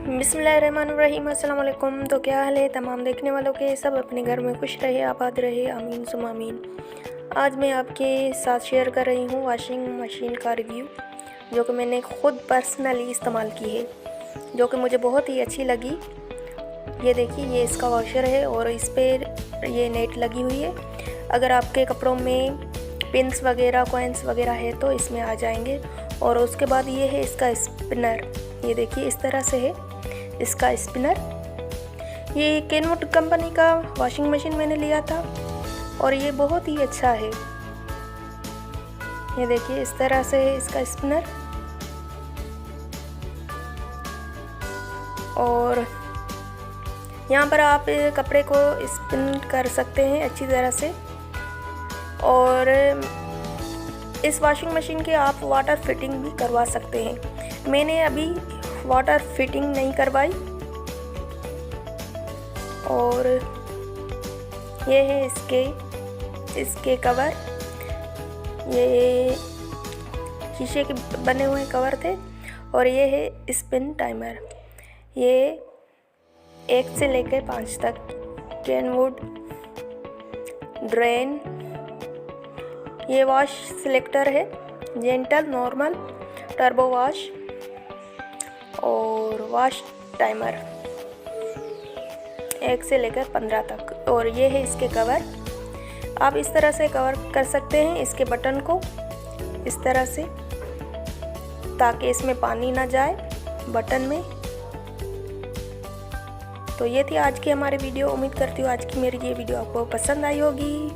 बिस्मिल्लाहिर्रहमानिर्रहीम। अस्सलाम वालेकुम। तो क्या हाल है तमाम देखने वालों के, सब अपने घर में खुश रहे, आबाद रहे, आमीन सुम आमीन। आज मैं आपके साथ शेयर कर रही हूँ वॉशिंग मशीन का रिव्यू, जो कि मैंने ख़ुद पर्सनली इस्तेमाल की है, जो कि मुझे बहुत ही अच्छी लगी। ये देखिए, ये इसका वॉशर है और इस पर ये नेट लगी हुई है। अगर आपके कपड़ों में पिंस वगैरह कॉइन्स वगैरह है तो इसमें आ जाएंगे। और उसके बाद ये है इसका स्पिनर। ये देखिए, इस तरह से है इसका स्पिनर। ये केनवुड कंपनी का वॉशिंग मशीन मैंने लिया था और ये बहुत ही अच्छा है। ये देखिए, इस तरह से है इसका स्पिनर। और यहाँ पर आप कपड़े को स्पिन कर सकते हैं अच्छी तरह से। और इस वॉशिंग मशीन के आप वाटर फिटिंग भी करवा सकते हैं। मैंने अभी वाटर फिटिंग नहीं करवाई। और ये है इसके कवर। ये शीशे के बने हुए कवर थे। और ये है स्पिन टाइमर। ये 1 से लेकर 5 तक। Kenwood drain. ये वॉश सिलेक्टर है, जेंटल, नॉर्मल, टर्बो वॉश और वॉश टाइमर 1 से लेकर 15 तक। और ये है इसके कवर। आप इस तरह से कवर कर सकते हैं इसके बटन को, इस तरह से, ताकि इसमें पानी ना जाए बटन में। तो ये थी आज की हमारी वीडियो। उम्मीद करती हूँ आज की मेरी ये वीडियो आपको पसंद आई होगी।